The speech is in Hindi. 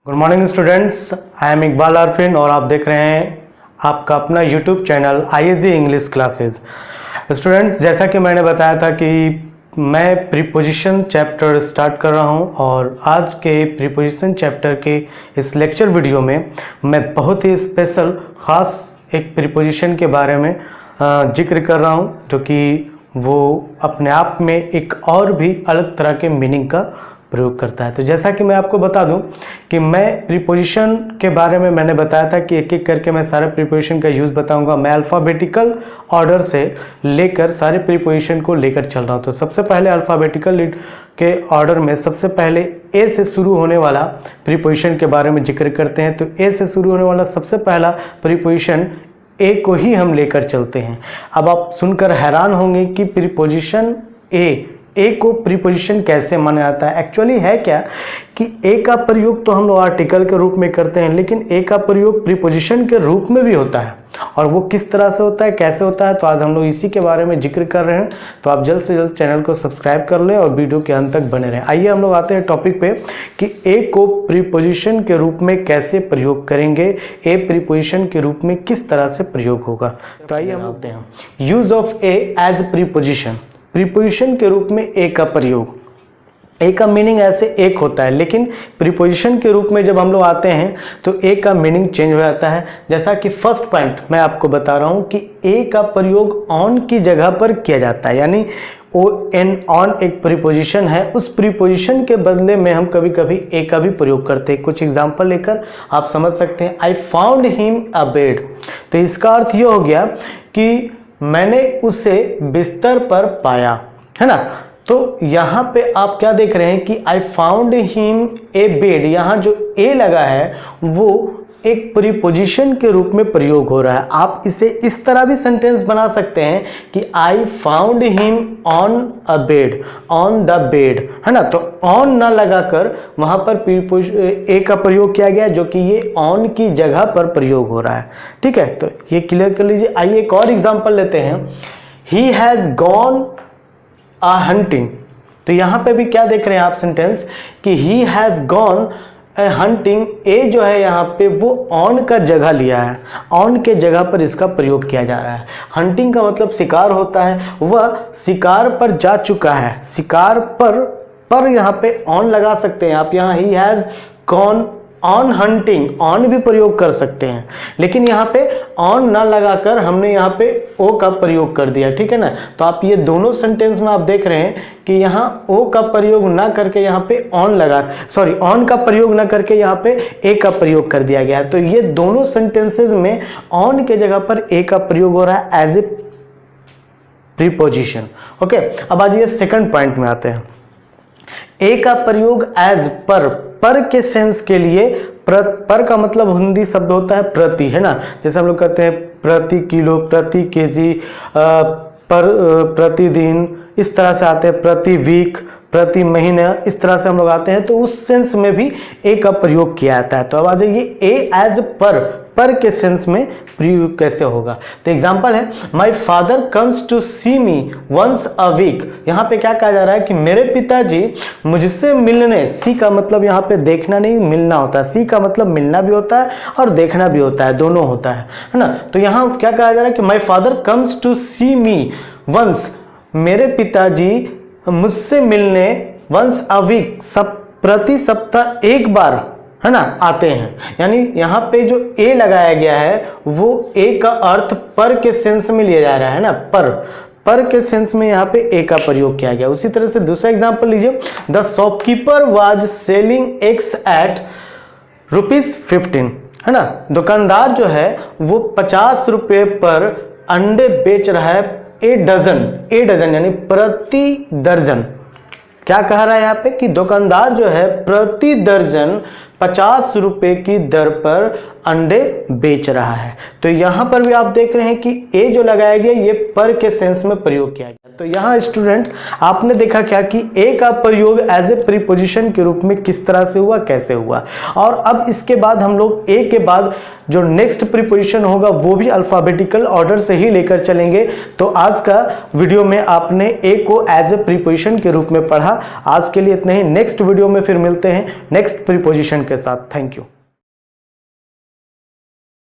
Good morning students, I am Iqbal Arfin और आप देख रहे हैं आपका अपना YouTube channel ISG English classes. Students, जैसा कि मैंने बताया था कि मैं प्रीपोजिशन चैप्टर स्टार्ट कर रहा हूं और आज के प्रीपोजिशन चैप्टर के इस लेक्चर वीडियो में मैं बहुत ही स्पेशल ख़ास एक प्रीपोजिशन के बारे में जिक्र कर रहा हूं, जो कि वो अपने आप में एक और भी अलग तरह के मीनिंग का प्रयोग करता है। तो जैसा कि मैं आपको बता दूं कि मैं प्रीपोजिशन के बारे में मैंने बताया था कि एक एक करके मैं सारे प्रीपोजिशन का यूज़ बताऊंगा। मैं अल्फ़ाबेटिकल ऑर्डर से लेकर सारे प्रीपोजिशन को लेकर चल रहा हूं। तो सबसे पहले अल्फ़ाबेटिकल के ऑर्डर में सबसे पहले ए से शुरू होने वाला प्रीपोजिशन के बारे में जिक्र करते हैं। तो ए से शुरू होने वाला सबसे पहला प्रीपोजिशन ए को ही हम लेकर चलते हैं। अब आप सुनकर हैरान होंगे कि प्रीपोजिशन ए को प्रीपोजिशन कैसे माना जाता है। एक्चुअली है क्या कि ए का प्रयोग तो हम लोग आर्टिकल के रूप में करते हैं, लेकिन ए का प्रयोग प्रीपोजिशन के रूप में भी होता है। और वो किस तरह से होता है, कैसे होता है, तो आज हम लोग इसी के बारे में जिक्र कर रहे हैं। तो आप जल्द से जल्द चैनल को सब्सक्राइब कर लें और वीडियो के अंत तक बने रहें। आइए हम लोग आते हैं टॉपिक पे कि ए को प्रीपोजिशन के रूप में कैसे प्रयोग करेंगे, ए प्रीपोजिशन के रूप में किस तरह से प्रयोग होगा। तो आइए हम आते हैं use of a as preposition. Preposition के रूप में ए का प्रयोग। ए का मीनिंग ऐसे एक होता है, लेकिन प्रीपोजिशन के रूप में जब हम लोग आते हैं तो ए का मीनिंग चेंज हो जाता है। जैसा कि फर्स्ट पॉइंट मैं आपको बता रहा हूं कि ए का प्रयोग ऑन की जगह पर किया जाता है, यानी ऑन एक प्रीपोजिशन है, उस प्रीपोजिशन के बदले में हम कभी कभी ए का भी प्रयोग करते हैं। कुछ एग्जांपल लेकर आप समझ सकते हैं। I found him a bed. तो इसका अर्थ ये हो गया कि मैंने उसे बिस्तर पर पाया, है ना। तो यहाँ पे आप क्या देख रहे हैं कि I found him a bed, यहाँ जो ए लगा है वो एक प्रीपोजिशन के रूप में प्रयोग हो रहा है। आप इसे इस तरह भी सेंटेंस बना सकते हैं कि I found him on a bed, on the bed, है ना। तो ऑन ना लगाकर वहां पर ए का प्रयोग किया गया, जो कि ये ऑन की जगह पर प्रयोग हो रहा है। ठीक है, तो ये क्लियर कर लीजिए। आइए एक और एग्जांपल लेते हैं। He has gone a hunting. तो यहां पे भी क्या देख रहे हैं आप सेंटेंस कि ही हैज गॉन हंटिंग। ए जो है यहाँ पे वो ऑन का जगह लिया है, ऑन के जगह पर इसका प्रयोग किया जा रहा है। हंटिंग का मतलब शिकार होता है, वह शिकार पर जा चुका है। शिकार पर यहाँ पे ऑन लगा सकते हैं आप। यहाँ he has gone on hunting, on भी प्रयोग कर सकते हैं, लेकिन यहाँ पे ऑन ना लगाकर हमने यहाँ पे ओ का प्रयोग कर दिया। ठीक है ना। तो आप ये दोनों सेंटेंस में आप देख रहे हैं कि यहाँ ओ का प्रयोग ना करके यहाँ पे ऑन का प्रयोग ना करके यहाँ पे ए का प्रयोग कर दिया गया है। तो ये दोनों सेंटेंसेस में ऑन के जगह पर ए का प्रयोग हो रहा है एज ए प्रीपोजिशन। ओके, अब आइए सेकंड पॉइंट में आते हैं। ए का प्रयोग एज पर के सेंस के लिए। पर का मतलब हिंदी शब्द होता है प्रति, है ना। जैसे हम लोग कहते हैं प्रति किलो, प्रति केजी, प्रतिदिन, इस तरह से आते हैं। प्रति वीक, प्रति महीना, इस तरह से हम लोग आते हैं। तो उस सेंस में भी ए का प्रयोग किया जाता है। तो अब आ जाइए ए एज पर के सेंस में प्रयोग कैसे होगा। तो एग्जांपल है my father comes to see me once a week. यहाँ पे क्या कहा जा रहा है कि मेरे पिताजी मुझसे मिलने, सी का मतलब यहाँ पे देखना नहीं मिलना होता है। सी का मतलब मिलना भी होता है और देखना भी होता है, दोनों होता है ना। तो यहाँ क्या कहा जा रहा है कि my father comes to see me once, मेरे पिताजी मुझसे मिलने वंस अ वीक, प्रति सप्ताह एक बार, है ना, आते हैं। यानी यहाँ पे जो ए लगाया गया है वो ए का अर्थ पर के सेंस में लिया जा रहा है ना। पर के सेंस में यहाँ पे ए का प्रयोग किया गया। उसी तरह से दूसरा एग्जांपल लीजिए। The shopkeeper was selling eggs eight ₹15, है ना। दुकानदार जो है वो 50 रुपये पर अंडे बेच रहा है। ए डजन यानी प्रति दर्जन। क्या कह रहा है यहाँ पे कि दुकानदार जो है प्रति दर्जन 50 रुपए की दर पर अंडे बेच रहा है। तो यहाँ पर भी आप देख रहे हैं कि ए जो लगाया गया ये पर के सेंस में प्रयोग किया गया। तो यहाँ स्टूडेंट आपने देखा क्या कि ए का प्रयोग एज ए प्रीपोजिशन के रूप में किस तरह से हुआ, कैसे हुआ। और अब इसके बाद हम लोग ए के बाद जो नेक्स्ट प्रीपोजिशन होगा वो भी अल्फाबेटिकल ऑर्डर से ही लेकर चलेंगे। तो आज का वीडियो में आपने ए को एज ए प्रीपोजिशन के रूप में पढ़ा। आज के लिए इतना ही। नेक्स्ट वीडियो में फिर मिलते हैं नेक्स्ट प्रीपोजिशन के साथ। Thank you.